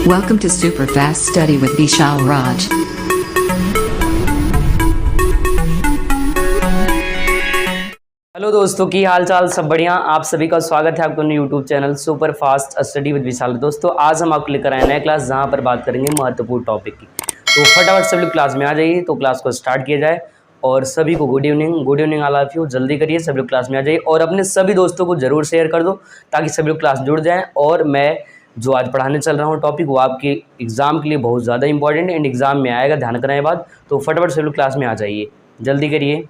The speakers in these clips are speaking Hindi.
Welcome to Superfast Study with Vishal Raj. Hello दोस्तों, की हाल चाल सब बढ़िया। आप सभी का स्वागत है आपको अपने YouTube channel super fast study with Vishal. दोस्तों आज हम आपको लेकर आए नए क्लास जहां पर बात करेंगे महत्वपूर्ण टॉपिक की। तो फटाफट सभी लोग क्लास में आ जाइए, तो क्लास को स्टार्ट किया जाए। और सभी को good evening all of you. जल्दी करिए, सभी लोग क्लास में आ जाइए और अपने सभी दोस्तों को ज़रूर शेयर कर दो ताकि सभी लोग क्लास जुड़ जाएँ। और मैं जो आज पढ़ाने चल रहा हूँ टॉपिक वो आपके एग्ज़ाम के लिए बहुत ज़्यादा इंपॉर्टेंट एंड एग्ज़ाम में आएगा, ध्यान कराने बाद। तो फटाफट सभी लोग क्लास में आ जाइए, जल्दी करिए।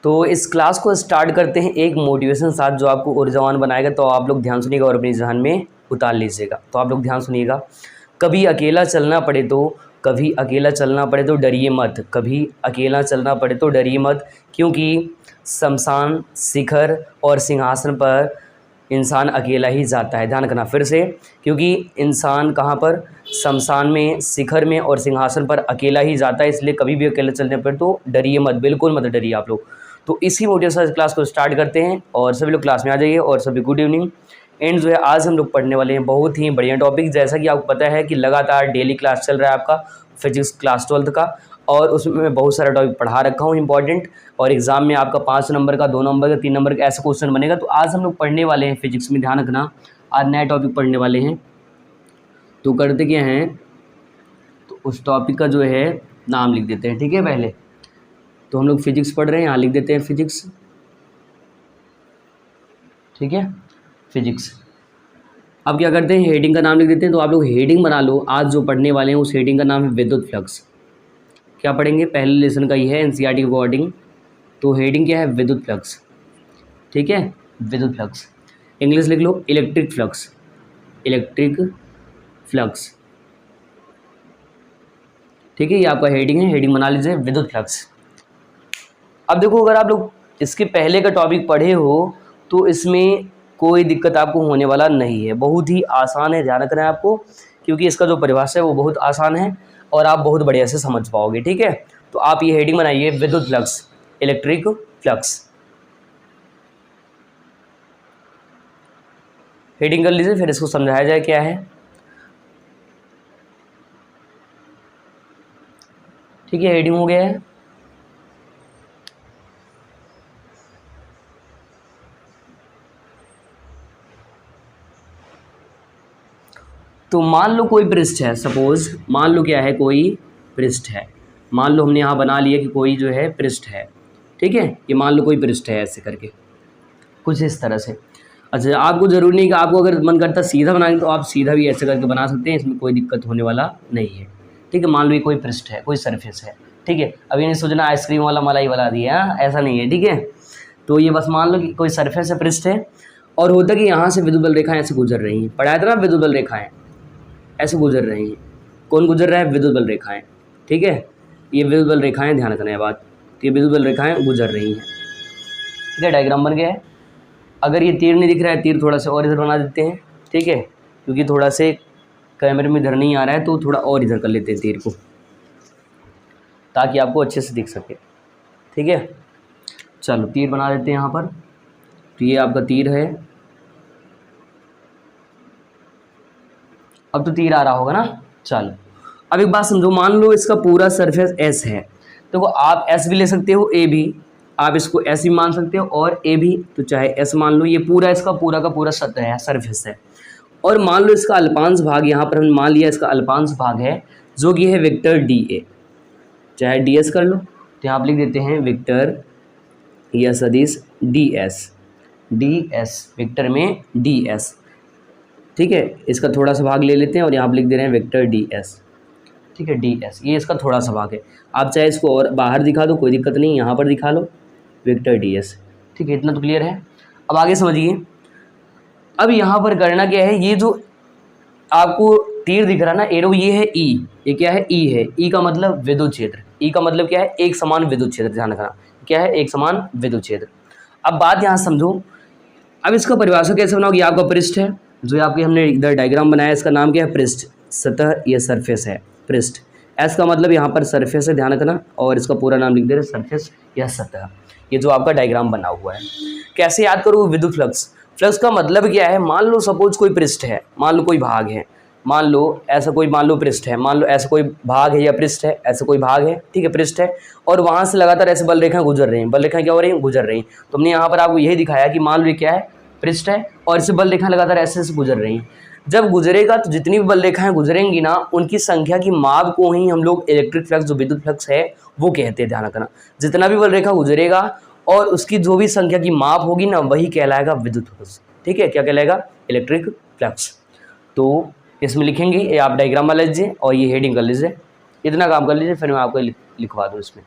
तो इस क्लास को स्टार्ट करते हैं एक मोटिवेशन साथ जो आपको ऊर्जावान बनाएगा। तो आप लोग ध्यान सुनिएगा और अपनी जहन में उतार लीजिएगा। तो आप लोग ध्यान सुनिएगा। कभी अकेला चलना पड़े तो डरिए मत। कभी अकेला चलना पड़े तो डरिए मत, क्योंकि शमशान, शिखर और सिंहासन पर इंसान अकेला ही जाता है। ध्यान रखना फिर से, क्योंकि इंसान कहाँ पर, शमशान में, शिखर में और सिंहासन पर अकेला ही जाता है। इसलिए कभी भी अकेले चलने पर तो डरिए मत, बिल्कुल मत डरिए आप लोग। तो इसी मोटिवेशन क्लास को स्टार्ट करते हैं और सभी लोग क्लास में आ जाइए और सभी गुड इवनिंग। एंड जो है आज हम लोग पढ़ने वाले हैं बहुत ही बढ़िया टॉपिक। जैसा कि आपको पता है कि लगातार डेली क्लास चल रहा है आपका फिजिक्स क्लास 12th का, और उसमें मैं बहुत सारा टॉपिक पढ़ा रखा हूँ इंपॉर्टेंट। और एग्जाम में आपका 5 नंबर का, 2 नंबर का, 3 नंबर का ऐसा क्वेश्चन बनेगा। तो आज हम लोग पढ़ने वाले हैं फिजिक्स में, ध्यान रखना आज नया टॉपिक पढ़ने वाले हैं। तो करते क्या हैं, तो उस टॉपिक का जो है नाम लिख देते हैं, ठीक है। पहले तो हम लोग फिजिक्स पढ़ रहे हैं, यहाँ लिख देते हैं फिजिक्स, ठीक है, फिजिक्स। अब क्या करते हैं, हेडिंग का नाम लिख देते हैं। तो आप लोग हेडिंग बना लो। आज जो पढ़ने वाले हैं उस हेडिंग का नाम है विद्युत फ्लक्स। क्या पढ़ेंगे, पहले लेसन का ही है एनसीईआरटी के अकॉर्डिंग। तो हेडिंग क्या है, विद्युत फ्लक्स, ठीक है, विद्युत फ्लक्स। इंग्लिश लिख लो इलेक्ट्रिक फ्लक्स, इलेक्ट्रिक फ्लक्स, ठीक है। ये आपका हेडिंग है, हेडिंग बना लीजिए विद्युत फ्लक्स। अब देखो, अगर आप लोग इसके पहले का टॉपिक पढ़े हो तो इसमें कोई दिक्कत आपको होने वाला नहीं है, बहुत ही आसान है। ध्यान रखना है आपको, क्योंकि इसका जो परिभाषा है वो बहुत आसान है और आप बहुत बढ़िया से समझ पाओगे, ठीक है। तो आप ये हेडिंग बनाइए विद्युत फ्लक्स, इलेक्ट्रिक फ्लक्स, हेडिंग कर लीजिए। फिर इसको समझाया जाए क्या है, ठीक है। हेडिंग हो गया है। तो मान लो कोई पृष्ठ है, सपोज मान लो क्या है, कोई पृष्ठ है। मान लो हमने यहाँ बना लिया कि कोई जो है पृष्ठ है, ठीक है। ये मान लो कोई पृष्ठ है, ऐसे करके कुछ इस तरह से। अच्छा, आपको ज़रूरी नहीं कि आपको अगर मन करता सीधा बनाएंगे तो आप सीधा भी ऐसे करके बना सकते हैं, इसमें कोई दिक्कत होने वाला नहीं है, ठीक है। मान लो ये कोई पृष्ठ है, कोई सरफेस है, ठीक है। अभी नहीं सोचना आइसक्रीम वाला मलाई वाला दिया, ऐसा नहीं है, ठीक है। तो ये बस मान लो कि कोई सरफेस है, पृष्ठ है, और होता कि यहाँ से विद्युत बल रेखाएं ऐसे गुजर रही हैं। पढ़ाया था ना, विद्युत बल रेखाएं ऐसे गुजर रही हैं। कौन गुजर रहा है, विद्युत बल रेखाएं, ठीक है। ये विद्युत बल रेखाएं, ध्यान रखना है बात। तो ये विद्युत बल रेखाएं गुजर रही हैं, ठीक है। डायग्राम बन गया है। अगर ये तीर नहीं दिख रहा है, तीर थोड़ा सा और इधर बना देते हैं, ठीक है, क्योंकि थोड़ा से कैमरे में इधर नहीं आ रहा है, तो थोड़ा और इधर कर लेते हैं तीर को, ताकि आपको अच्छे से दिख सके, ठीक है। चलो तीर बना देते हैं यहाँ पर। तो ये आपका तीर है। अब तो तीर आ रहा होगा ना। चलो अब एक बात समझो, मान लो इसका पूरा सरफेस एस है, तो आप एस भी ले सकते हो, ए भी, आप इसको एस भी मान सकते हो और ए भी। तो चाहे एस मान लो, ये पूरा इसका पूरा का पूरा सतह है, सरफेस है। और मान लो इसका अल्पांश भाग, यहाँ पर हमने मान लिया इसका अल्पांश भाग है, जो कि है वेक्टर डी ए, चाहे डी एस कर लो। तो यहाँ आप लिख देते हैं वेक्टर या सदिश D S, D S vector में डी एस, ठीक है। इसका थोड़ा सा भाग ले लेते हैं और यहाँ आप लिख दे रहे हैं वेक्टर डी एस, ठीक है, डी एस। ये इसका थोड़ा सा भाग है। आप चाहे इसको और बाहर दिखा दो, कोई दिक्कत नहीं, यहाँ पर दिखा लो वेक्टर डी एस, ठीक है। इतना तो क्लियर है। अब आगे समझिए। अब यहाँ पर करना क्या है, ये जो आपको तीर दिख रहा ना, एरो, ये है ई, ये क्या है, ई है। ई का मतलब विद्युत क्षेत्र, ई का मतलब क्या है, एक समान विद्युत क्षेत्र। ध्यान रखना क्या है, एक समान विद्युत क्षेत्र। अब बात यहाँ समझो। अब इसका परिभाषा कैसे बनाओगे, आपका पृष्ठ है, जो आपके हमने इधर डायग्राम बनाया है इसका नाम क्या है, पृष्ठ, सतह या सरफेस है, पृष्ठ। एस का मतलब यहाँ पर सरफेस है, ध्यान रखना, और इसका पूरा नाम लिख दे रहे सरफेस या सतह। ये जो आपका डायग्राम बना हुआ है, कैसे याद करो, विद्युत फ्लक्स। फ्लक्स का मतलब क्या है, मान लो सपोज कोई पृष्ठ है, मान लो कोई भाग है, मान लो ऐसा कोई, मान लो पृष्ठ है, मान लो ऐसा कोई भाग है या पृष्ठ है, ऐसा कोई भाग है, ठीक है, पृष्ठ है, और वहाँ से लगातार ऐसे बल रेखाएं गुजर रही हैं, बल रेखाएं क्या हो रही हैं, गुजर रही हैं। तो हमने यहाँ पर आपको यही दिखाया कि मान लो ये क्या है, पृष्ठ है, और इससे बल रेखाएं लगातार ऐसे ऐसे गुजर रही हैं। जब गुजरेगा तो जितनी भी बल रेखाएं गुजरेंगी ना, उनकी संख्या की माप को ही हम लोग इलेक्ट्रिक फ्लक्स, जो विद्युत फ्लक्स है वो कहते हैं, ध्यान रखना। जितना भी बल रेखा गुजरेगा और उसकी जो भी संख्या की माप होगी ना, वही कहलाएगा विद्युत फ्लक्स, ठीक है, क्या कहलाएगा, इलेक्ट्रिक फ्लक्स। तो इसमें लिखेंगे, ये आप डायग्राम बना लीजिए और ये हेडिंग कर लीजिए, इतना काम कर लीजिए, फिर मैं आपको लिखवा दूँ इसमें।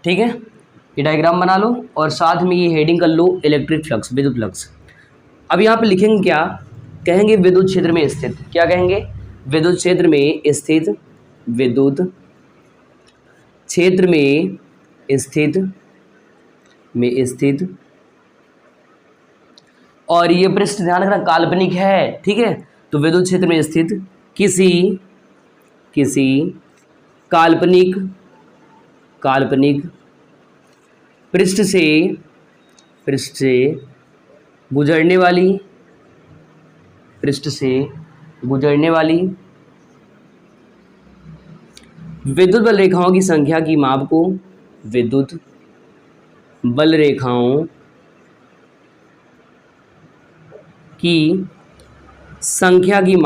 ठीक है, ये डायग्राम बना लो और साथ में ये हेडिंग कर लो, इलेक्ट्रिक फ्लक्स, विद्युत फ्लक्स। अब यहाँ पे लिखेंगे क्या, कहेंगे विद्युत क्षेत्र में स्थित, क्या कहेंगे, विद्युत क्षेत्र में स्थित, विद्युत क्षेत्र में स्थित, और ये पृष्ठ ध्यान रखना काल्पनिक है, ठीक है। तो विद्युत क्षेत्र में स्थित किसी काल्पनिक पृष्ठ से गुजरने वाली विद्युत बल रेखाओं की संख्या की माप को, विद्युत बल रेखाओं की संख्या की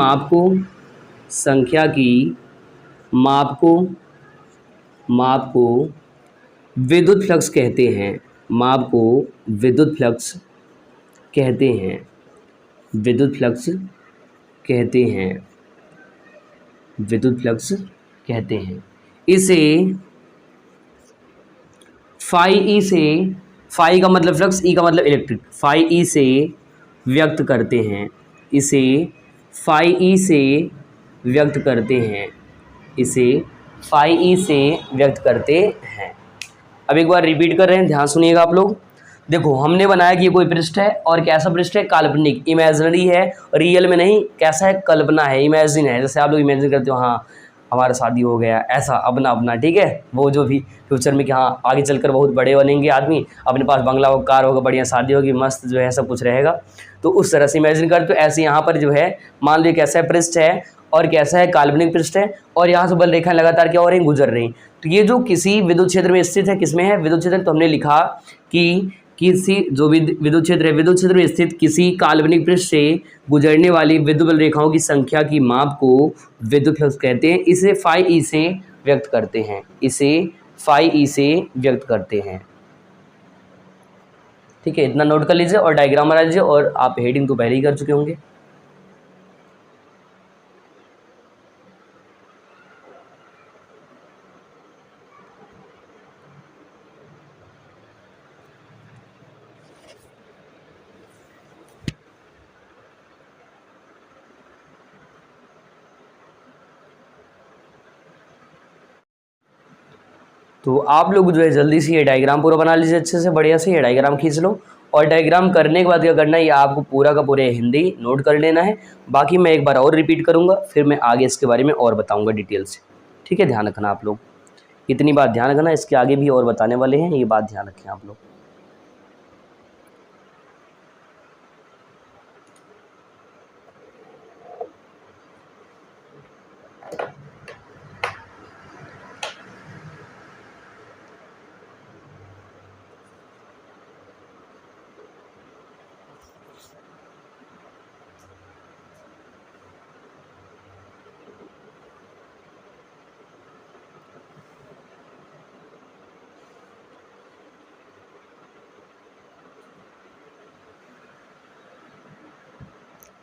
माप को विद्युत फ्लक्स कहते हैं, माप को विद्युत फ्लक्स कहते हैं, विद्युत फ्लक्स कहते हैं। इसे फाई ई से, फाई का मतलब फ्लक्स, ई का मतलब इलेक्ट्रिक, फाई ई से व्यक्त करते हैं, इसे फाई ई से व्यक्त करते हैं, इसे फाई ई से व्यक्त करते हैं। अब एक बार रिपीट कर रहे हैं, ध्यान सुनिएगा आप लोग। देखो हमने बनाया कि ये कोई पृष्ठ है, और कैसा पृष्ठ है, काल्पनिक, इमेजिनरी है, रियल में नहीं, कैसा है, कल्पना है, इमेजिन है, जैसे आप लोग इमेजिन करते हो, हाँ हमारा शादी हो गया, ऐसा अपना, ठीक है, वो जो भी फ्यूचर में कि हाँ आगे चलकर बहुत बड़े बनेंगे आदमी, अपने पास बंगला हो, कार होगा, बढ़िया शादी होगी, मस्त जो है सब कुछ रहेगा, तो उस तरह से इमेजिन करते हो। ऐसे यहाँ पर जो है मान लीजिए कैसा है, पृष्ठ है, और कैसा है, काल्पनिक पृष्ठ है, और यहाँ से बल रेखाएं लगातार क्या हो रही हैं, गुजर रही। तो ये जो किसी विद्युत क्षेत्र में स्थित है, किसमें है, विद्युत क्षेत्र, तो हमने लिखा कि किसी जो विद्युत क्षेत्र है, विद्युत क्षेत्र में स्थित किसी काल्पनिक पृष्ठ से गुजरने वाली विद्युत बल रेखाओं की संख्या की माप को विद्युत फ्लक्स कहते हैं। इसे फाई ई से व्यक्त करते हैं, इसे फाई ई से व्यक्त करते हैं, ठीक है, इतना नोट कर लीजिए और डायग्राम बना लीजिए, और आप हेडिंग तो पहले ही कर चुके होंगे। तो आप लोग जो है जल्दी से ये डायग्राम पूरा बना लीजिए, अच्छे से बढ़िया से ये डायग्राम खींच लो, और डायग्राम करने के बाद क्या करना है, ये आपको पूरा का पूरा हिंदी नोट कर लेना है। बाकी मैं एक बार और रिपीट करूँगा, फिर मैं आगे इसके बारे में और बताऊँगा डिटेल से, ठीक है, ध्यान रखना आप लोग, इतनी बात ध्यान रखना, इसके आगे भी और बताने वाले हैं, ये बात ध्यान रखें आप लोग।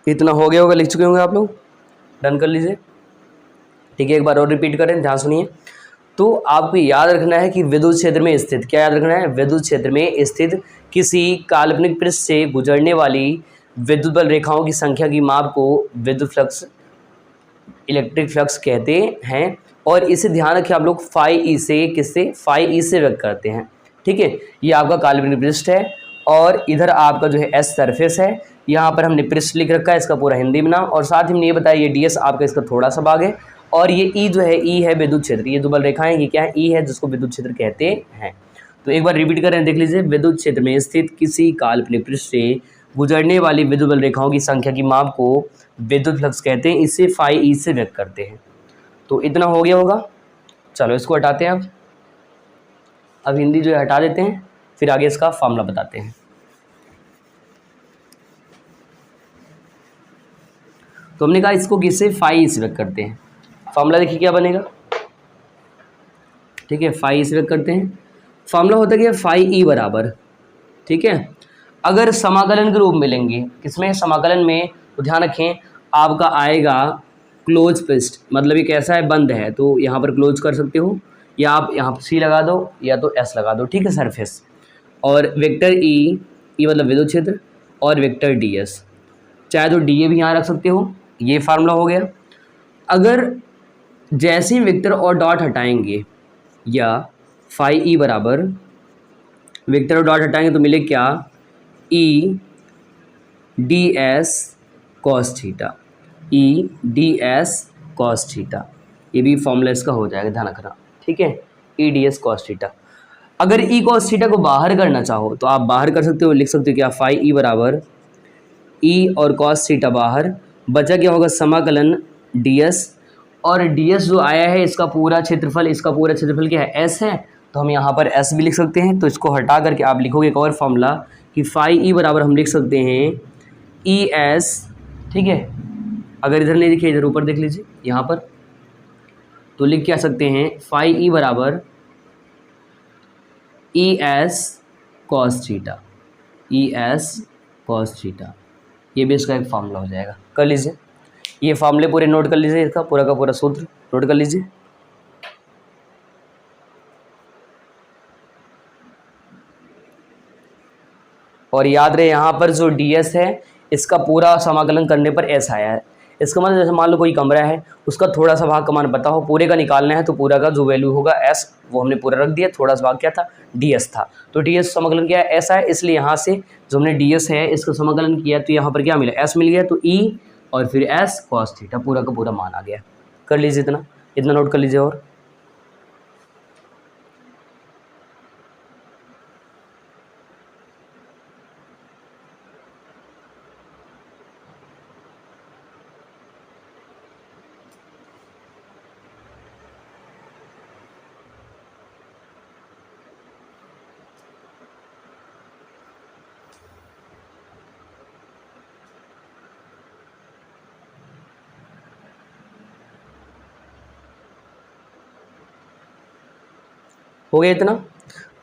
इतना हो गया होगा, लिख चुके होंगे आप लोग, डन कर लीजिए, ठीक है। एक बार और रिपीट करें, ध्यान सुनिए। तो आपको याद रखना है कि विद्युत क्षेत्र में स्थित, क्या याद रखना है, विद्युत क्षेत्र में स्थित किसी काल्पनिक पृष्ठ से गुजरने वाली विद्युत बल रेखाओं की संख्या की माप को विद्युत फ्लक्स, इलेक्ट्रिक फ्लक्स कहते हैं। और इसे ध्यान रखिए आप लोग, फाई ई से, किससे, फाई ई से व्यक्त करते हैं। ठीक है, ये आपका काल्पनिक पृष्ठ है और इधर आपका जो है एस सरफेस है। यहाँ पर हमने पृष्ठ लिख रखा है, इसका पूरा हिंदी में नाम, और साथ ही हमने ये बताया ये डी एस आपका इसका थोड़ा सा भाग है, और ये ई जो है, ई है विद्युत क्षेत्र। ये जो बल रेखाएं ये क्या है, ई है, जिसको विद्युत क्षेत्र कहते हैं। तो एक बार रिपीट करें, देख लीजिए, विद्युत क्षेत्र में स्थित किसी काल्पनिक पृष्ठ से गुजरने वाली विद्युत बल रेखाओं की संख्या की माप को विद्युत फ्लक्स कहते हैं। इसे फाई ई से व्यक्त करते हैं। तो इतना हो गया होगा। चलो इसको हटाते हैं अब हिंदी जो है हटा देते हैं, फिर आगे इसका फॉर्मूला बताते हैं। तो हमने कहा इसको किससे, फाई ई से व्यक्त करते हैं। फॉर्मूला देखिए क्या बनेगा। ठीक है, फाई ई से व्यक्त करते हैं। फॉर्मूला होता है कि फाई ई बराबर, ठीक है, अगर समाकलन के रूप में लेंगे, किसमें, समाकलन में, तो ध्यान रखें आपका आएगा क्लोज पृष्ठ, मतलब ये कैसा है, बंद है, तो यहाँ पर क्लोज कर सकते हो, या आप यहाँ सी लगा दो या तो एस लगा दो। ठीक है, सरफेस, और वेक्टर ई, ई मतलब विद्युत क्षेत्र, और वेक्टर डी एस, चाहे तो डी ए भी यहाँ रख सकते हो। ये फार्मूला हो गया। अगर जैसे ही वेक्टर और डॉट हटाएंगे, या फाई ई बराबर वेक्टर और डॉट हटाएंगे तो मिले क्या, E D s cos theta, E D s cos theta, ये भी फॉर्मूला इसका हो जाएगा, ध्यान रखना। ठीक है, E D s cos theta. अगर ई कॉस थीटा को बाहर करना चाहो तो आप बाहर कर सकते हो, लिख सकते हो क्या, फाई ई बराबर ई और कॉस थीटा बाहर, बचा क्या होगा, समाकलन डी एस, और डी एस जो आया है इसका पूरा क्षेत्रफल, इसका पूरा क्षेत्रफल क्या है, एस है, तो हम यहाँ पर एस भी लिख सकते हैं। तो इसको हटा करके आप लिखोगे एक और फॉर्मूला कि फाई ई बराबर हम लिख सकते हैं ई एस। ठीक है, अगर इधर नहीं दिखे, इधर ऊपर देख लीजिए यहाँ पर, तो लिख क्या सकते हैं, फाई ई बराबर E S cos theta, E S cos theta, ये भी इसका एक फार्मूला हो जाएगा। कर लीजिए, ये फार्मूले पूरे नोट कर लीजिए, इसका पूरा का पूरा सूत्र नोट कर लीजिए। और याद रहे यहाँ पर जो डी एस है इसका पूरा समाकलन करने पर एस आया है। इसका मतलब जैसे मान लो कोई कमरा है, उसका थोड़ा सा भाग का मान पता हो, पूरे का निकालना है, तो पूरा का जो वैल्यू होगा एस, वो हमने पूरा रख दिया, थोड़ा सा भाग क्या था, डी एस था, तो डी एस समाकलन क्या है, एस है, इसलिए यहाँ से जो हमने डी एस है इसका समाकलन किया तो यहाँ पर क्या मिला, एस मिल गया, तो ई और फिर एस कॉस थीटा, पूरा का पूरा मान आ गया। कर लीजिए, इतना इतना नोट कर लीजिए। और हो गया इतना।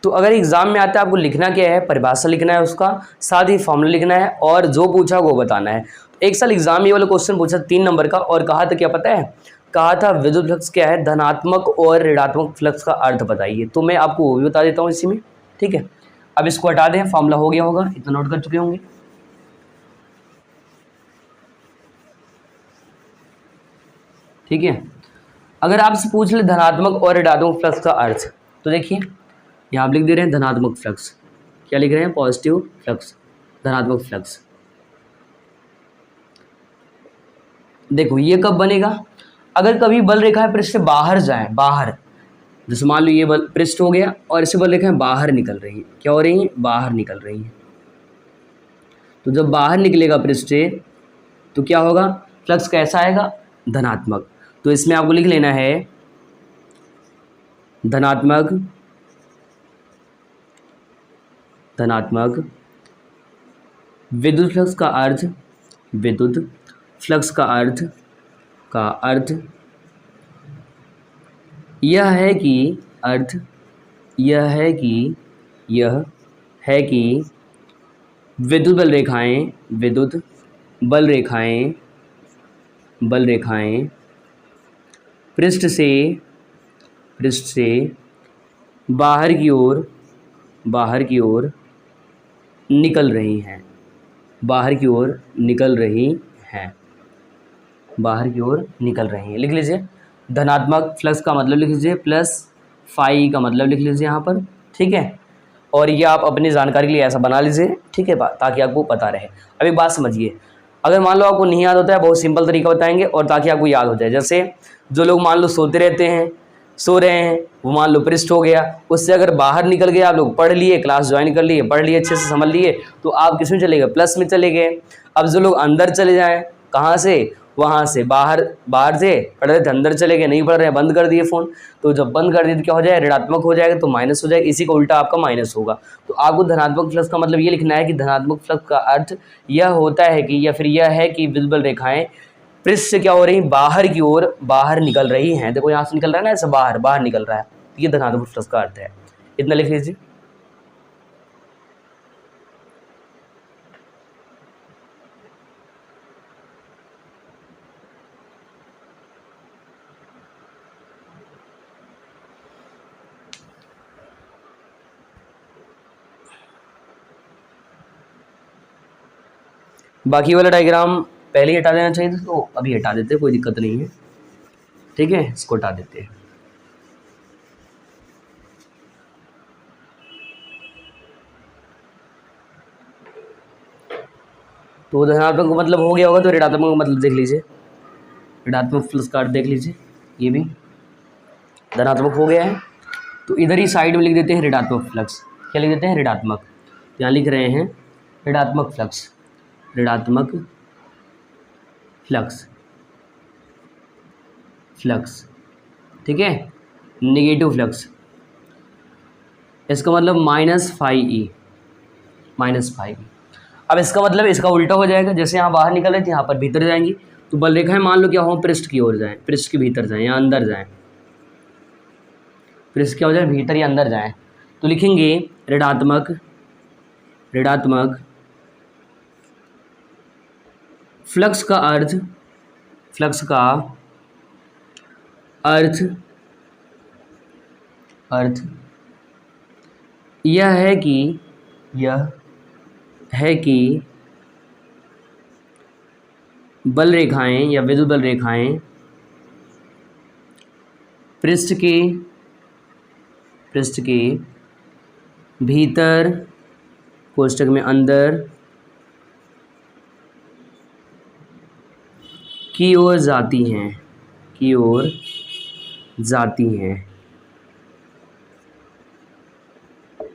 तो अगर एग्जाम में आता है आपको लिखना क्या है, परिभाषा लिखना है उसका, साथ ही फॉर्मूला लिखना है, और जो पूछा वो बताना है। तो एक साल एग्जाम ये वाला क्वेश्चन पूछा 3 नंबर का, और कहा था क्या पता है, कहा था विद्युत फ्लक्स क्या है, धनात्मक और ऋणात्मक फ्लक्स का अर्थ बताइए। तो मैं आपको वो भी बता देता हूँ इसी में। ठीक है, अब इसको हटा दें, फॉर्मूला हो गया होगा, इतना नोट कर चुके होंगे। ठीक है, अगर आपसे पूछ ले धनात्मक और ऋणात्मक फ्लक्स का अर्थ, तो देखिए यहाँ आप लिख दे रहे हैं धनात्मक फ्लक्स, क्या लिख रहे हैं, पॉजिटिव फ्लक्स, धनात्मक फ्लक्स। देखो ये कब बनेगा, अगर कभी बल रेखाएं पृष्ठ से बाहर जाए, बाहर, जैसे मान लो ये बल पृष्ठ हो गया और इससे बल रेखाएं बाहर निकल रही हैं, क्या हो रही हैं, बाहर निकल रही हैं। तो जब बाहर निकलेगा पृष्ठ से तो क्या होगा, फ्लक्स कैसा आएगा, धनात्मक। तो इसमें आपको लिख लेना है धनात्मक, धनात्मक विद्युत फ्लक्स का अर्थ, विद्युत फ्लक्स का अर्थ यह है कि, अर्थ यह है कि, यह है कि विद्युत बल रेखाएं, विद्युत बल रेखाएं, बल रेखाएं पृष्ठ से बाहर की ओर निकल रही हैं, बाहर की ओर निकल रही हैं, बाहर की ओर निकल रही हैं। लिख लीजिए धनात्मक फ्लक्स का मतलब लिख लीजिए प्लस फाई का मतलब लिख लीजिए यहाँ पर, ठीक है। और ये आप अपनी जानकारी के लिए ऐसा बना लीजिए, ठीक है, ताकि आपको पता रहे। अब एक बात समझिए, अगर मान लो आपको नहीं याद होता है, बहुत सिंपल तरीका बताएंगे और ताकि आपको याद हो जाए। जैसे जो लोग मान लो सोते रहते हैं, सो रहे हैं, वो मान लो पृष्ठ हो गया, उससे अगर बाहर निकल गए, आप लोग पढ़ लिए, क्लास ज्वाइन कर लिए, पढ़ लिए, अच्छे से समझ लिए, तो आप किस में चले गए, प्लस में चले गए। अब जो लोग अंदर चले जाएं, कहाँ से, वहाँ से बाहर, बाहर से पढ़ रहे थे अंदर चले गए, नहीं पढ़ रहे हैं, बंद कर दिए फ़ोन, तो जब बंद कर दिए तो क्या हो जाए, ऋणात्मक हो जाएगा, तो माइनस हो जाएगा, इसी का उल्टा आपका माइनस होगा। तो आपको धनात्मक फ्लक्स का मतलब ये लिखना है कि धनात्मक फ्लक्स का अर्थ यह होता है कि, या फिर यह है कि विजिबल रेखाएं पृष्ठ से क्या हो रही, बाहर की ओर बाहर निकल रही हैं। देखो यहाँ से निकल रहा है ना, ऐसा बाहर बाहर निकल रहा है, ये धनात्मक फ्लक्स का अर्थ है। इतना लिख लीजिए। बाकी वाला डायग्राम पहले ही हटा देना चाहिए था, तो अभी हटा देते, कोई दिक्कत नहीं है, ठीक है, इसको हटा देते हैं। तो धनात्मक का मतलब हो गया होगा, तो ऋणात्मक का मतलब देख लीजिए, ऋणात्मक फ्लक्स का अर्थ देख लीजिए, ये भी धनात्मक हो गया है, तो इधर ही साइड में लिख देते हैं ऋणात्मक फ्लक्स। क्या लिख देते हैं, ऋणात्मक। यहाँ लिख रहे हैं ऋणात्मक फ्लक्स, ऋणात्मक फ्लक्स, फ्लक्स, ठीक है। नेगेटिव फ्लक्स, इसका मतलब minus phi E, minus phi E. अब इसका मतलब इसका उल्टा हो जाएगा, जैसे यहाँ बाहर निकल रहे थे, यहाँ पर भीतर जाएंगी, तो बल रेखाएं मान लो क्या हो, पृष्ठ की ओर जाएं, पृष्ठ के भीतर जाएं या अंदर जाएं, पृष्ठ क्या हो जाए, भीतर या अंदर जाएं, तो लिखेंगे ऋणात्मक, ऋणात्मक फ्लक्स का अर्थ, फ्लक्स का अर्थ, अर्थ यह है कि, यह है कि बल रेखाएं या विद्युत बल रेखाएं पृष्ठ के, पृष्ठ के भीतर, कोष्ठक में अंदर की ओर जाती हैं, की ओर जाती हैं,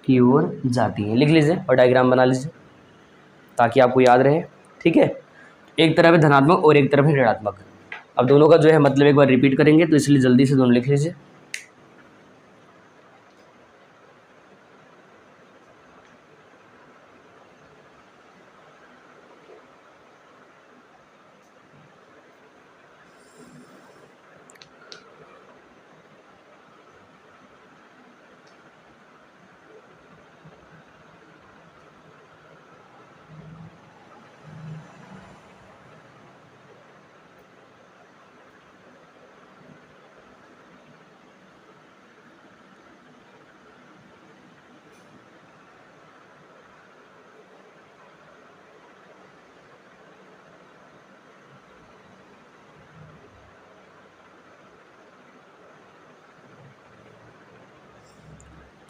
की ओर जाती हैं। लिख लीजिए और डायग्राम बना लीजिए ताकि आपको याद रहे, ठीक है। एक तरफ है धनात्मक और एक तरफ है ऋणात्मक। अब दोनों का जो है मतलब एक बार रिपीट करेंगे, तो इसलिए जल्दी से दोनों लिख लीजिए।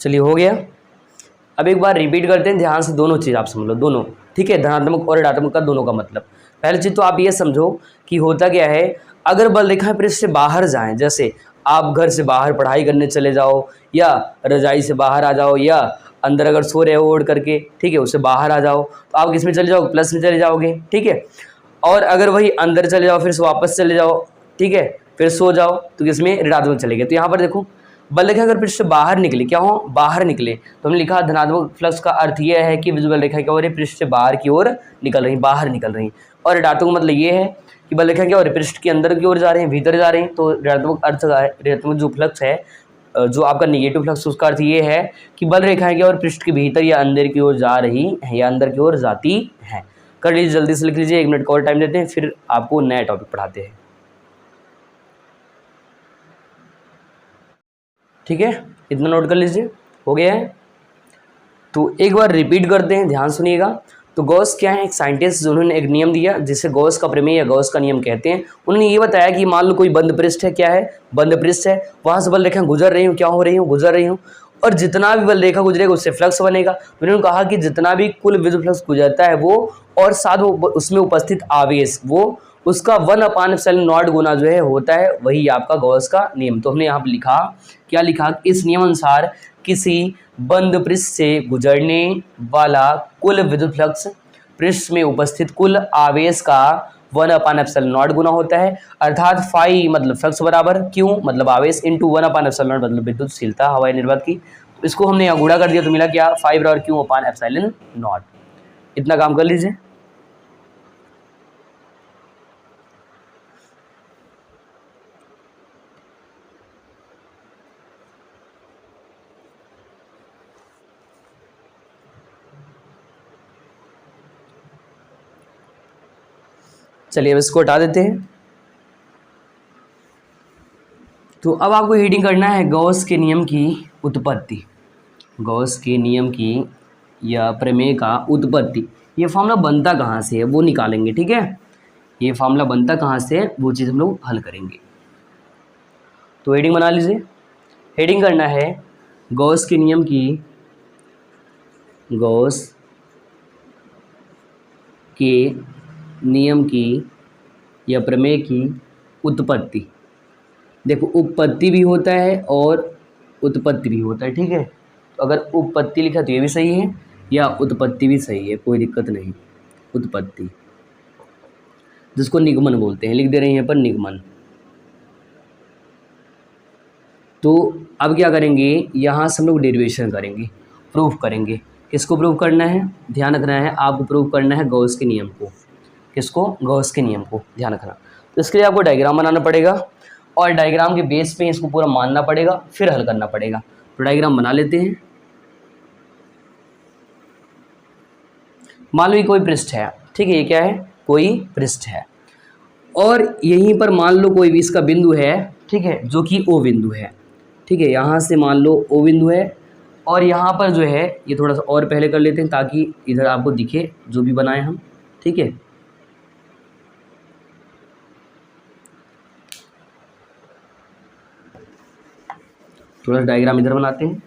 चलिए हो गया। अब एक बार रिपीट करते हैं, ध्यान से दोनों चीज़ आप समझ लो, दोनों, ठीक है, धनात्मक और ऋणात्मक का दोनों का मतलब। पहली चीज़ तो आप ये समझो कि होता क्या है, अगर बल रेखाएं पृष्ठ से बाहर जाएं, जैसे आप घर से बाहर पढ़ाई करने चले जाओ, या रजाई से बाहर आ जाओ, या अंदर अगर सो रहे हो ओढ़ करके, ठीक है, उससे बाहर आ जाओ, तो आप किस में चले जाओगे, प्लस में चले जाओगे, ठीक है। और अगर वही अंदर चले जाओ, फिर से वापस चले जाओ, ठीक है, फिर सो जाओ, तो किसमें, ऋणात्मक चले गए। तो यहाँ पर देखो बल रेखा अगर पृष्ठ से बाहर निकले, क्या हो, बाहर निकले, तो हमने लिखा धनात्मक फ्लक्स का अर्थ यह है कि विजुअल रेखा क्या हो रही है, पृष्ठ से बाहर की ओर निकल रही, बाहर निकल रही। और ऋणात्मक मतलब ये है कि बल रेखा क्या हो रही है, पृष्ठ के अंदर की ओर जा रहे हैं, भीतर जा रहे हैं। तो ऋणात्मक अर्थ का, ऋणात्मक जो फ्लक्स है, जो आपका निगेटिव फ्लक्स, उसका अर्थ ये है कि बल रेखाएं क्या और पृष्ठ के भीतर या अंदर की ओर जा रही है, या अंदर की ओर जाती है। कर लीजिए, जल्दी से लिख लीजिए, 1 मिनट का और टाइम देते हैं, फिर आपको नया टॉपिक पढ़ाते हैं, ठीक है। इतना नोट कर लीजिए, हो गया है। तो एक बार रिपीट करते हैं, ध्यान सुनिएगा। तो गॉस क्या है, एक साइंटिस्ट जिन्होंने एक नियम दिया जिसे गॉस का प्रमेय या गॉस का नियम कहते हैं। उन्होंने ये बताया कि मान लो कोई बंद पृष्ठ है, क्या है, बंद पृष्ठ है, वहाँ से बल रेखा गुजर रही हूँ, क्या हो रही हूँ, गुजर रही हूँ, और जितना भी बल रेखा गुजरेगा उससे फ्लक्स बनेगा। तो उन्होंने कहा कि जितना भी कुल विद्युत फ्लक्स गुजरता है वो, और साथ वो उसमें उपस्थित आवेश, वो उसका 1/ε0 गुना जो है होता है, वही आपका गॉस का नियम। तो हमने यहाँ पर लिखा, क्या लिखा, इस नियम अनुसार किसी बंद पृष्ठ से गुजरने वाला कुल विद्युत फ्लक्स पृष्ठ में उपस्थित कुल आवेश का 1/ε0 गुना होता है, अर्थात फाई मतलब फ्लक्स बराबर क्यों मतलब आवेश इंटू 1/ε0 मतलब विद्युतशीलता हवाई निर्वात की। तो इसको हमने यहाँ गुणा कर दिया तो मिला क्या, फाई बराबर क्यों अपान एप्सिलॉन नॉट। इतना काम कर लीजिए। चलिए अब इसको हटा देते हैं। तो अब आपको रीडिंग करना है गॉस के नियम की उत्पत्ति, गॉस के नियम की या प्रमेय का उत्पत्ति। ये फॉर्मूला बनता कहाँ से है वो निकालेंगे, ठीक है, ये फॉर्मूला बनता कहाँ से है वो चीज़ हम लोग हल करेंगे। तो हेडिंग बना लीजिए। हेडिंग करना है गॉस के नियम की, गॉस के नियम की या प्रमेय की उत्पत्ति। देखो उत्पत्ति भी होता है और उत्पत्ति भी होता है, ठीक है। तो अगर उत्पत्ति लिखा तो ये भी सही है या उत्पत्ति भी सही है, कोई दिक्कत नहीं। उत्पत्ति जिसको निगमन बोलते हैं, लिख दे रहे हैं यहाँ पर निगमन। तो अब क्या करेंगे, यहाँ से हम लोग डेरिवेशन करेंगे, प्रूफ करेंगे। किसको प्रूव करना है, ध्यान रखना है आपको, प्रूव करना है गॉस के नियम को। किसको, गॉस के नियम को, ध्यान रखना। तो इसके लिए आपको डायग्राम बनाना पड़ेगा और डायग्राम के बेस पे इसको पूरा मानना पड़ेगा, फिर हल करना पड़ेगा। तो डायग्राम बना लेते हैं। मान लो ये कोई पृष्ठ है, ठीक है, ये क्या है, कोई पृष्ठ है, और यहीं पर मान लो कोई भी इसका बिंदु है, ठीक है, जो कि ओ बिंदु है, ठीक है। यहाँ से मान लो ओ बिंदु है और यहाँ पर जो है, ये थोड़ा सा और पहले कर लेते हैं ताकि इधर आपको दिखे जो भी बनाए हम, ठीक है। थोड़ा सा डायग्राम इधर बनाते हैं।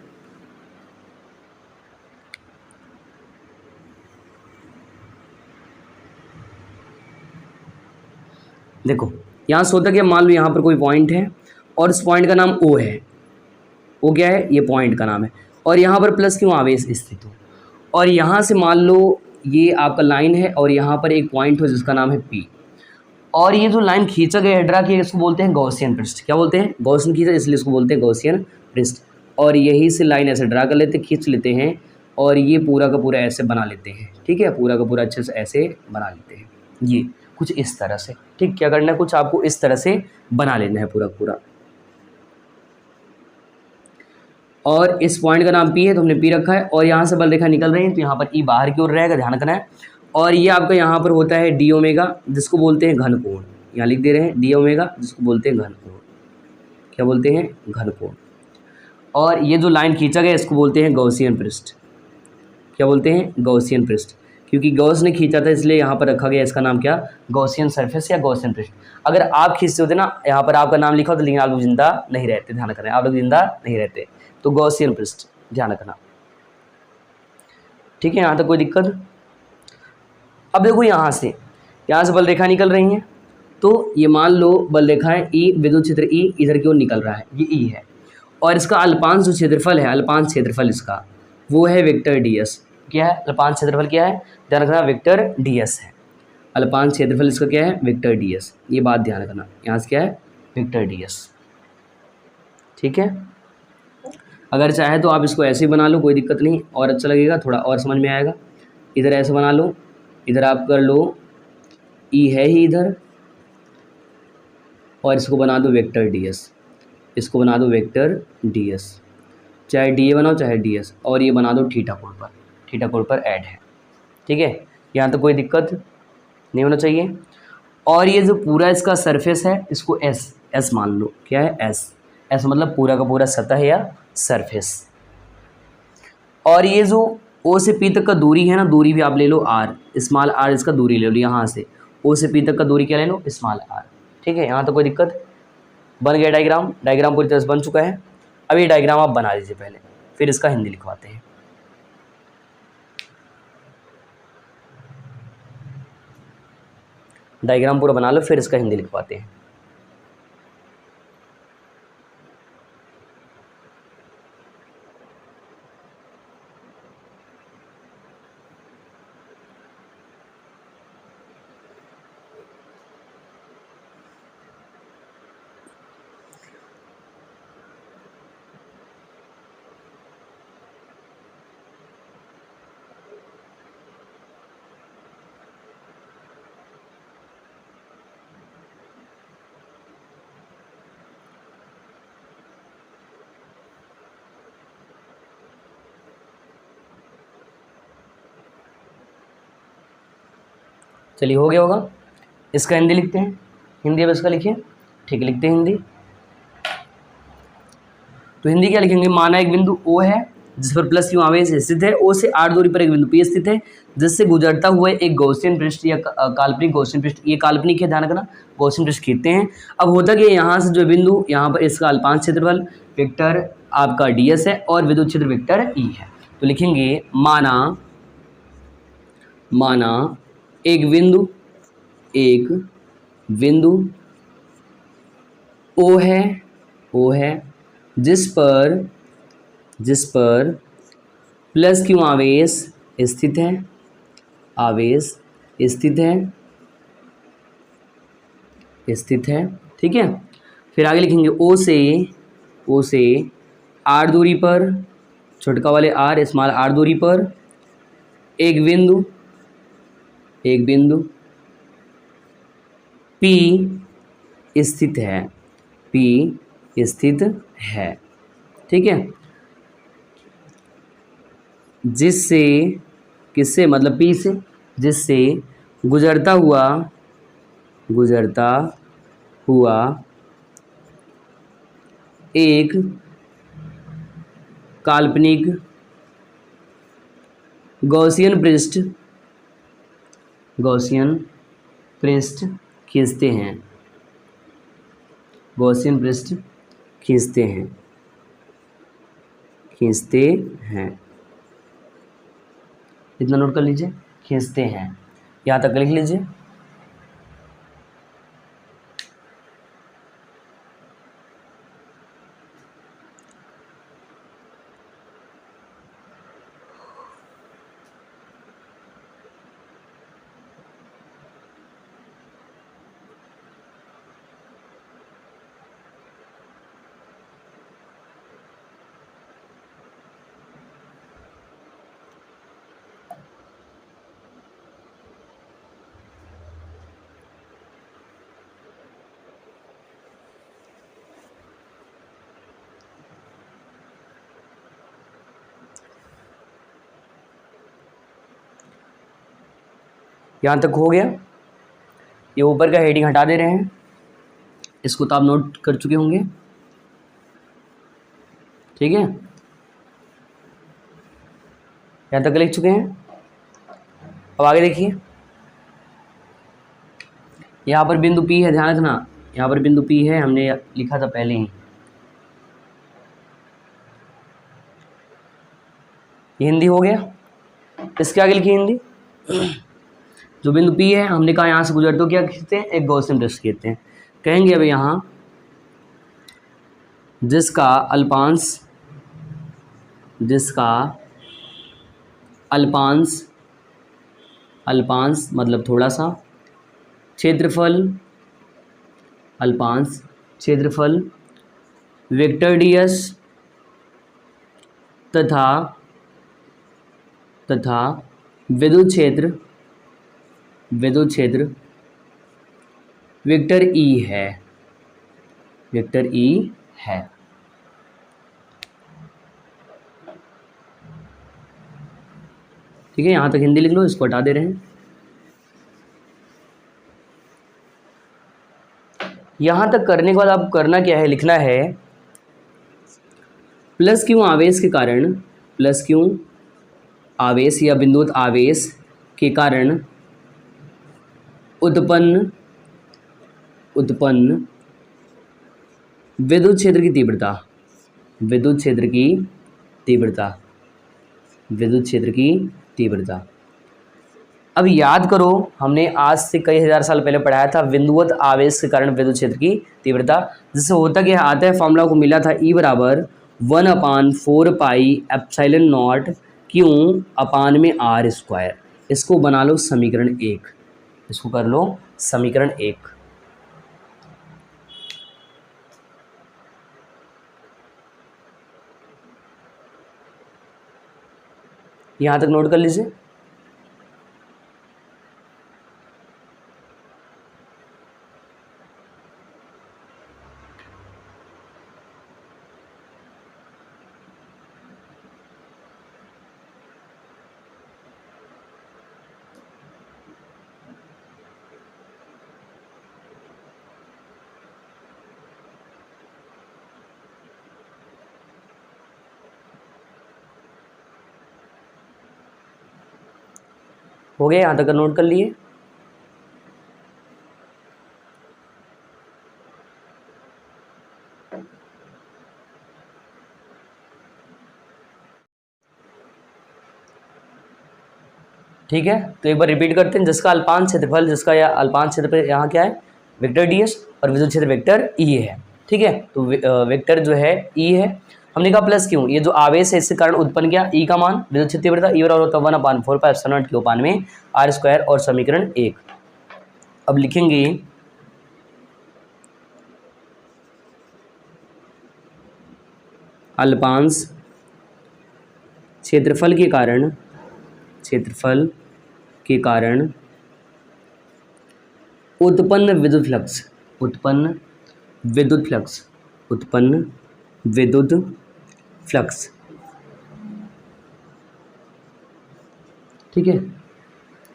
देखो यहाँ से होता क्या, मान लो यहाँ पर कोई पॉइंट है और उस पॉइंट का नाम ओ है, ओ क्या है, ये पॉइंट का नाम है, और यहाँ पर प्लस क्यों आवेश स्थित हो, और यहाँ से मान लो ये आपका लाइन है और यहाँ पर एक पॉइंट हो जिसका नाम है पी, और ये जो लाइन खींचा गया है, ड्रा किया, इसको बोलते हैं गॉसियन पृष्ठ। क्या बोलते हैं, गॉसियन खींचा, इसलिए इसको बोलते हैं गॉसियन पृष्ठ। और यही से लाइन ऐसे ड्रा कर लेते, खींच लेते हैं और ये पूरा का पूरा ऐसे बना लेते हैं, ठीक है, पूरा का पूरा अच्छे से ऐसे बना लेते हैं, ये कुछ इस तरह से, ठीक। क्या करना है, कुछ आपको इस तरह से बना लेना है पूरा पूरा। और इस पॉइंट का नाम पी है तो हमने पी रखा है, और यहाँ से बल रेखा निकल रही है तो यहाँ पर ई बाहर की ओर रहेगा, ध्यान रखना है। और ये आपका यहाँ पर होता है डी ओमेगा, जिसको बोलते हैं घन कोण, यहाँ लिख दे रहे हैं डी ओमेगा, जिसको बोलते हैं घन कोण। क्या बोलते हैं, घन कोण। और ये जो लाइन खींचा गया इसको बोलते हैं गॉसियन पृष्ठ। क्या बोलते हैं, गॉसियन पृष्ठ, क्योंकि गॉस ने खींचा था इसलिए यहाँ पर रखा गया इसका नाम क्या, गॉसियन सरफेस या गॉसियन पृष्ठ। अगर आप खींचते होते ना, यहाँ पर आपका नाम लिखा होता लेकिन आप लोग जिंदा नहीं रहते, ध्यान रखना, आप लोग जिंदा नहीं रहते। तो गॉसियन पृष्ठ, ध्यान रखना, ठीक है, यहाँ तक कोई दिक्कत। अब देखो यहाँ से बल रेखा निकल रही हैं, तो ये मान लो बल रेखाएं ई, विद्युत क्षेत्र ई इधर की ओर निकल रहा है, ये ई है, और इसका अल्पांश जो क्षेत्रफल है, अल्पांश क्षेत्रफल इसका वो है वेक्टर डी एस। क्या है, अल्पांश क्षेत्रफल क्या है, ध्यान रखना, वेक्टर डी एस है। अल्पांश क्षेत्रफल इसका क्या है, वेक्टर डी एस, ये बात ध्यान रखना, यहाँ से क्या है, वेक्टर डी एस, ठीक है। अगर चाहे तो आप इसको ऐसे ही बना लो, कोई दिक्कत नहीं, और अच्छा लगेगा, थोड़ा और समझ में आएगा। इधर ऐसे बना लो, इधर आप कर लो ई है ही इधर, और इसको बना दो वेक्टर डी एस, इसको बना दो वेक्टर डी एस, चाहे डी ए बनाओ चाहे डी एस, और ये बना दो थीटा कोण पर ऐड है, ठीक है। यहाँ तो कोई दिक्कत नहीं होना चाहिए। और ये जो पूरा इसका सरफेस है इसको एस मान लो, क्या है, एस मतलब पूरा का पूरा सतह या सरफेस। और ये जो ओ से पी तक का दूरी है ना, दूरी भी आप ले लो आर, स्मॉल आर इसका दूरी ले लो यहाँ से, ओ से पी तक का दूरी क्या ले लो, स्मॉल आर। ठीक है, यहाँ तक कोई दिक्कत? बन गया डायग्राम, डायग्राम पूरी तरह से बन चुका है। अब ये डायग्राम आप बना लीजिए पहले, फिर इसका हिंदी लिखवाते हैं। डायग्राम पूरा बना लो, फिर इसका हिंदी लिखवाते हैं। चलिए हो गया होगा। इसका हिंदी लिखते हैं, हिंदी अब इसका लिखिए। ठीक है, लिखते हैं हिंदी। तो हिंदी क्या लिखेंगे? माना एक बिंदु O है जिस पर प्लस क्यू आवेश स्थित है, O से r दूरी पर एक बिंदु P स्थित है जिससे गुजरता हुआ एक गॉसियन पृष्ठ या काल्पनिक गॉसियन पृष्ठ, ये काल्पनिक है ध्यान रखना, गॉसियन पृष्ठ खींचते हैं। अब होता कि यहाँ से जो बिंदु यहाँ पर इसका अल्पांश क्षेत्रफल वेक्टर आपका ds है और विद्युत क्षेत्र वेक्टर E है। तो लिखेंगे माना एक बिंदु O है जिस पर प्लस क्यू आवेश स्थित है। ठीक है, फिर आगे लिखेंगे O से r दूरी पर, छोटका वाले r स्मॉल r दूरी पर एक बिंदु P स्थित है। ठीक है, जिससे, किससे मतलब P से, जिससे गुजरता हुआ एक काल्पनिक गॉसियन पृष्ठ खींचते हैं। इतना नोट कर लीजिए, खींचते हैं, यहाँ तक लिख लीजिए। यहाँ तक हो गया। ये ऊपर का हेडिंग हटा दे रहे हैं, इसको तो आप नोट कर चुके होंगे। ठीक है, यहाँ तक लिख चुके हैं। अब आगे देखिए, यहाँ पर बिंदु P है, ध्यान रखना, यहाँ पर बिंदु P है, हमने लिखा था पहले ही। ये हिंदी हो गया। इसके आगे लिखिए हिंदी। जो बिंदु P है, हमने कहा यहाँ से गुजरते हो क्या खींचते हैं, एक गॉसियन पृष्ठ खींचते हैं। कहेंगे अब यहाँ जिसका अल्पांश मतलब थोड़ा सा, क्षेत्रफल वेक्टर ds तथा विद्युत क्षेत्र वेक्टर E है। ठीक है, यहाँ तक हिंदी लिख लो, इसको हटा दे रहे हैं। यहाँ तक करने के बाद आप करना क्या है, लिखना है प्लस क्यू आवेश के कारण आवेश या बिंदुवत आवेश के कारण उत्पन्न विद्युत क्षेत्र की तीव्रता, विद्युत क्षेत्र की तीव्रता, विद्युत क्षेत्र की तीव्रता। अब याद करो, हमने आज से कई हजार साल पहले पढ़ाया था बिंदुवत आवेश के कारण विद्युत क्षेत्र की तीव्रता। जिससे होता क्या आता है, फॉर्मूला को मिला था E बराबर 1/4 पाई एप्सिलॉन नॉट क्यू अपान में R स्क्वायर। इसको बना लो समीकरण 1, इसको कर लो समीकरण 1। यहाँ तक नोट कर लीजिए। हो गया, यहाँ तक नोट कर लिए। ठीक है, तो एक बार रिपीट करते हैं। जिसका अल्पांश क्षेत्रफल, जिसका या अल्पांश क्षेत्रफल यहाँ क्या है, वेक्टर ds और विद्युत क्षेत्र वेक्टर E है। ठीक है, तो वेक्टर जो है E है, हमने कहा प्लस क्यों, ये जो आवेश है इसके कारण उत्पन्न किया E का मान विद्युत क्षेत्र तीव्रता E बराबर होता है 1/4 पाई एप्सिलॉन नॉट क्यू अपान में R स्क्वायर और समीकरण 1। अब लिखेंगे अल्पांश क्षेत्रफल के कारण, क्षेत्रफल के कारण उत्पन्न विद्युत फ्लक्स, उत्पन्न विद्युत फ्लक्स, उत्पन्न विद्युत फ्लक्स। ठीक है,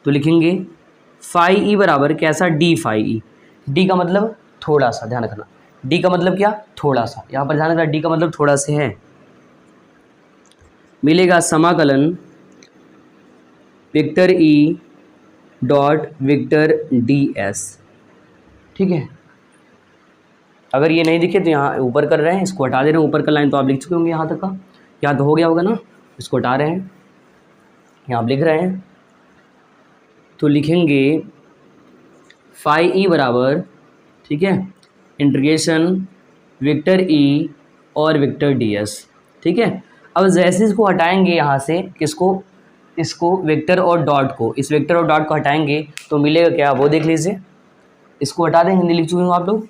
तो लिखेंगे फाई ई बराबर कैसा, डी फाई ई। डी का मतलब थोड़ा सा, ध्यान रखना, डी का मतलब क्या, थोड़ा सा। यहाँ पर ध्यान रखना, डी का मतलब थोड़ा से है। मिलेगा समाकलन vector E dot vector D S. ठीक है, अगर ये नहीं दिखे तो यहाँ ऊपर कर रहे हैं, इसको हटा दे रहे हैं। ऊपर का लाइन तो आप लिख चुके होंगे, यहाँ तक का याद हो गया होगा ना। इसको हटा रहे हैं, यहाँ आप लिख रहे हैं, तो लिखेंगे फाई ई बराबर, ठीक है, इंटीग्रेशन वेक्टर ई और वेक्टर डी एस। ठीक है, अब जैसे इसको हटाएंगे यहाँ से, किसको, इसको वेक्टर और डॉट को, इस वेक्टर और डॉट को हटाएंगे तो मिलेगा क्या, वो देख लीजिए। इसको हटा दें, हिंदी लिख चुके हो आप लोग।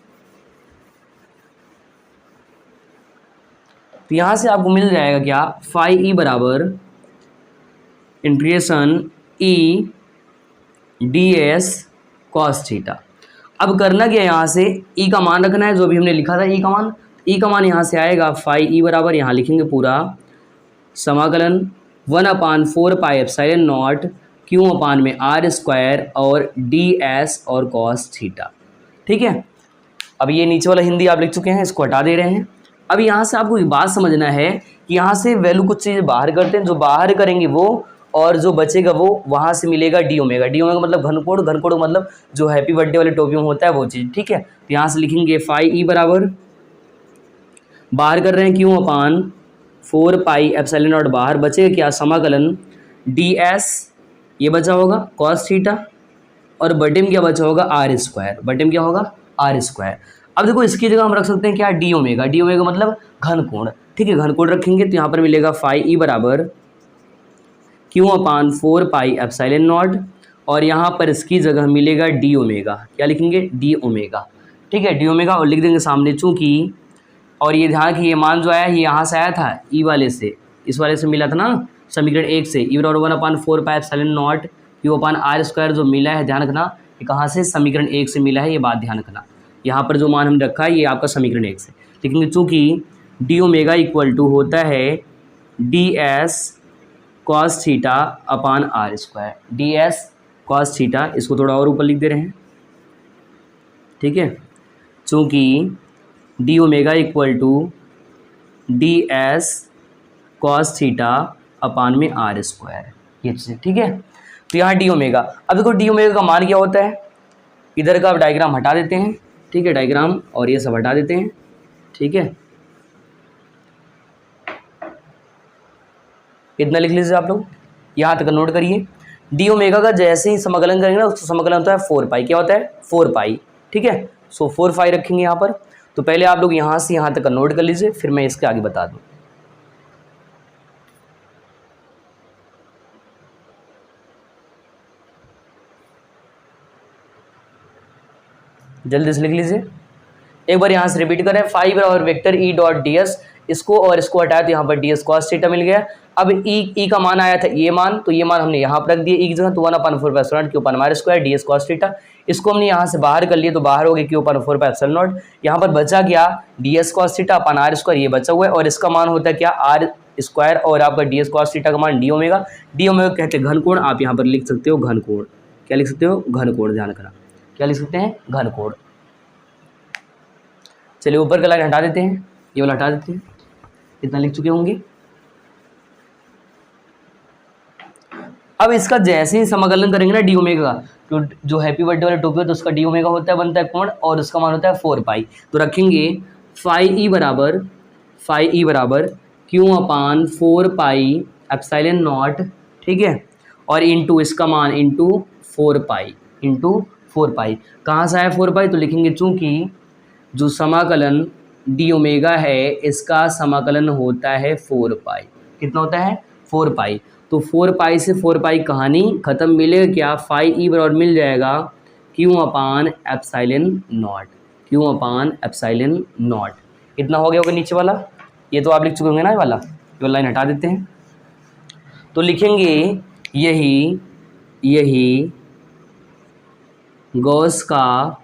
तो यहाँ से आपको मिल जाएगा क्या, फाई ई बराबर integration E D s cos theta. अब करना क्या, यहाँ से ई का मान रखना है, जो भी हमने लिखा था ई का मान। ई का मान यहाँ से आएगा फाई ई बराबर, यहाँ लिखेंगे पूरा समाकलन 1/4 पाई एप्सिलॉन नॉट क्यू अपान में R स्क्वायर और डी एस और कॉस थीटा। ठीक है, अब ये नीचे वाला हिंदी आप लिख चुके हैं, इसको हटा दे रहे हैं। अब यहाँ से आपको एक बात समझना है कि यहाँ से वैल्यू कुछ चीज़ बाहर करते हैं, जो बाहर करेंगे वो, और जो बचेगा वो वहाँ से मिलेगा डी ओमेगा। डी ओमेगा मतलब घनकोण, घनकोण मतलब जो हैप्पी बर्थडे वाले टोपी में होता है वो चीज़। ठीक है, तो यहाँ से लिखेंगे फाई ई बराबर, बाहर कर रहे हैं क्यों अपान 4 पाई एप्सिलॉन नॉट, बाहर बचेगा क्या, समाकलन डी एस, ये बचा होगा कॉस थीटा, और बटे में क्या बचा होगा, आर स्क्वायर, बटे में क्या होगा, आर स्क्वायर। अब देखो इसकी जगह हम रख सकते हैं क्या, डी ओमेगा। डी ओमेगा मतलब घनकोण। ठीक है, घनकोण रखेंगे तो यहाँ पर मिलेगा फाई ई बराबर Q upon 4 pi epsilon not, और यहाँ पर इसकी जगह मिलेगा डी ओमेगा। क्या लिखेंगे, डी ओमेगा। ठीक है, डी ओमेगा और लिख देंगे सामने चूँकि, और ये ध्यान कि ये मान जो आया ये यहाँ से आया था ई वाले से, इस वाले से मिला था ना समीकरण 1 से, ई बराबर 1/4 pi epsilon naught q upon r square जो मिला है, ध्यान रखना ये कहाँ से, समीकरण 1 से मिला है, ये बात ध्यान रखना। यहाँ पर जो मान हमने रखा है ये आपका समीकरण 1 से, लेकिन चूँकि डी ओमेगा इक्वल टू होता है d s cos theta upon r square, d s cos theta, इसको थोड़ा और ऊपर लिख दे रहे हैं। ठीक है, चूँकि d omega equal to d s cos theta upon में आर स्क्वायर। ये चीज़, ठीक है। तो यहाँ डी ओमेगा, अब देखो डी ओमेगा का मान क्या होता है, इधर का डायग्राम हटा देते हैं, ठीक है, डायग्राम और ये सब हटा देते हैं, ठीक है। इतना लिख लीजिए आप लोग, यहाँ तक नोट करिए। डी ओमेगा का जैसे ही समाकलन करेंगे ना, उसका समाकलन होता है 4 पाई, क्या होता है 4 पाई, ठीक है। सो 4 पाई रखेंगे यहाँ पर। तो पहले आप लोग यहाँ से यहाँ तक नोट कर लीजिए, फिर मैं इसके आगे बता दूँ। जल्दी से लिख लीजिए, एक बार यहाँ से रिपीट करें। 5 और vector E dot D S, इसको और इसको हटाया तो यहाँ पर डी एस कॉस थीटा मिल गया। अब ई का मान आया था ये मान, तो ये मान हमने यहाँ पर रख दिया ई की जगह, तो 1/4 क्यू अपन हमारे square d s cos theta. इसको हमने यहाँ से बाहर कर लिया तो बाहर हो गया क्यू अपन 4/0। यहाँ पर बचा क्या, d s cos theta upon r square, ये बचा हुआ है, और इसका मान होता है क्या आर स्क्वायर, और आपका डी एस कॉस थीटा का मान डी ओमेगा। डी ओमेगा कहते हैं घन कोण, आप यहाँ पर लिख सकते हो घन कोण। क्या लिख सकते हो, घन कोण, ध्यान रखना, क्या लिख सकते हैं, घन कोण। चलिए ऊपर का लाइन हटा देते हैं, ये वाला हटा देते हैं, इतना लिख चुके होंगे। अब इसका जैसे ही समाकलन करेंगे ना डी ओमेगा का, तो जो हैप्पी बर्थडे वाला टोपी है तो उसका डी ओमेगा होता है, बनता है कोण, और उसका मान होता है 4 पाई। तो रखेंगे फाई ई बराबर Q upon 4 pi epsilon not, ठीक है, और इंटू इसका मान इंटू 4 पाई। कहाँ से आया 4 पाई, तो लिखेंगे चूंकि जो समाकलन डी ओमेगा है इसका समाकलन होता है 4 पाई। कितना होता है, 4 पाई। तो 4 पाई से 4 पाई कहानी खत्म, मिलेगा क्या, फाई ई बराबर मिल जाएगा क्यू अपान एप्सिलॉन नॉट। इतना हो गया होगा नीचे वाला, ये तो आप लिख चुके होंगे ना, ये वाला लाइन हटा देते हैं। तो लिखेंगे यही गॉस का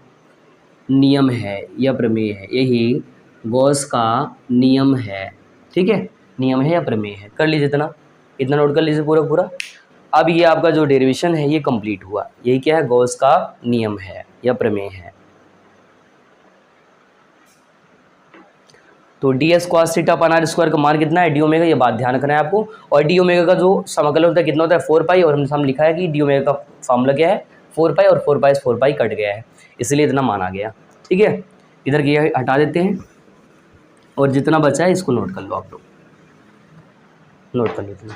नियम है या प्रमेय है, यही गॉस का नियम है, ठीक है, नियम है या प्रमेय है। कर लीजिए इतना नोट कर लीजिए पूरा। अब ये आपका जो डेरिवेशन है ये कंप्लीट हुआ, यही क्या है, गॉस का नियम है या प्रमेय है। तो d s cos theta upon r square का मान कितना है, डी ओमेगा, ये बात ध्यान रखना है आपको। और डी ओमेगा का जो समाकलन होता है कितना होता है, 4 पाई, और हमने लिखा है कि डी ओमेगा का फॉर्मूला क्या है, 4 पाई, और 4 पाई से 4 पाई कट गया है, इसलिए इतना मान आ गया, ठीक है। इधर की हटा देते हैं, और जितना बचा है इसको नोट कर लो, आप लोग नोट कर लीजिए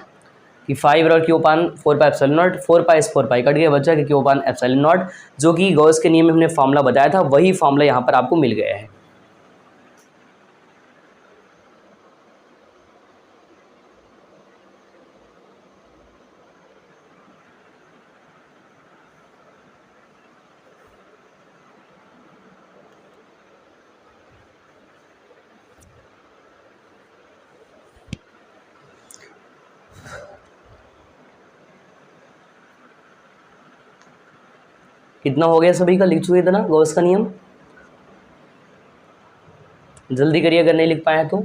कि 5 और Q upon 4 pi epsilon not, 4 पाई से 4 पाई कट गया, बचा कि क्यू अपान एप्सिलॉन नॉट, जो कि गॉस के नियम में हमने फॉर्मूला बताया था, वही फॉर्मूला यहाँ पर आपको मिल गया है। कितना हो गया सभी का, लिख चुके इतना गॉस का नियम, जल्दी करिए अगर नहीं लिख पाए तो।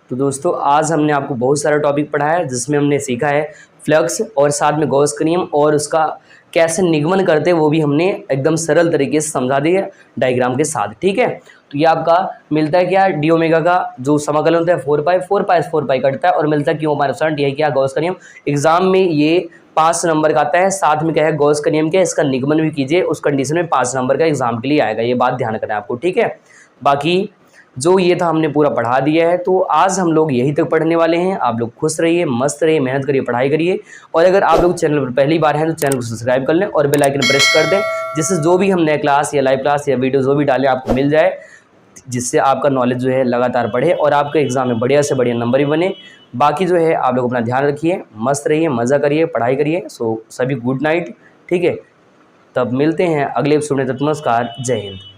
तो दोस्तों आज हमने आपको बहुत सारा टॉपिक पढ़ाया है, जिसमें हमने सीखा है फ्लक्स और साथ में गॉस का नियम, और उसका कैसे निगमन करते हैं वो भी हमने एकदम सरल तरीके से समझा दिया डायग्राम के साथ, ठीक है। तो ये आपका मिलता है क्या, डी ओमेगा का जो समाकलन होता है 4 पाई से 4 पाई कटता है, और मिलता है क्यू अपान एप्सिलॉन, यही क्या, गॉस का नियम। एग्जाम में ये 5 नंबर का आता है, साथ में क्या है, गॉस का नियम क्या है, इसका निगमन भी कीजिए, उस कंडीशन में 5 नंबर का एग्जाम के लिए आएगा, ये बात ध्यान रखना है आपको, ठीक है। बाकी जो ये था हमने पूरा पढ़ा दिया है, तो आज हम लोग यहीं तक पढ़ने वाले हैं। आप लोग खुश रहिए, मस्त रहिए, मेहनत करिए, पढ़ाई करिए, और अगर आप लोग चैनल पर पहली बार हैं तो चैनल को सब्सक्राइब कर लें और बेल आइकन प्रेस कर दें, जिससे जो भी हम नए क्लास या लाइव क्लास या वीडियो जो भी डालें आपको मिल जाए, जिससे आपका नॉलेज जो है लगातार बढ़े और आपके एग्जाम में बढ़िया से बढ़िया नंबर भी बने। बाकी जो है आप लोग अपना ध्यान रखिए, मस्त रहिए, मज़ा करिए, पढ़ाई करिए। सो सभी गुड नाइट, ठीक है। तब मिलते हैं अगले एपिसोड में, तब नमस्कार, जय हिंद।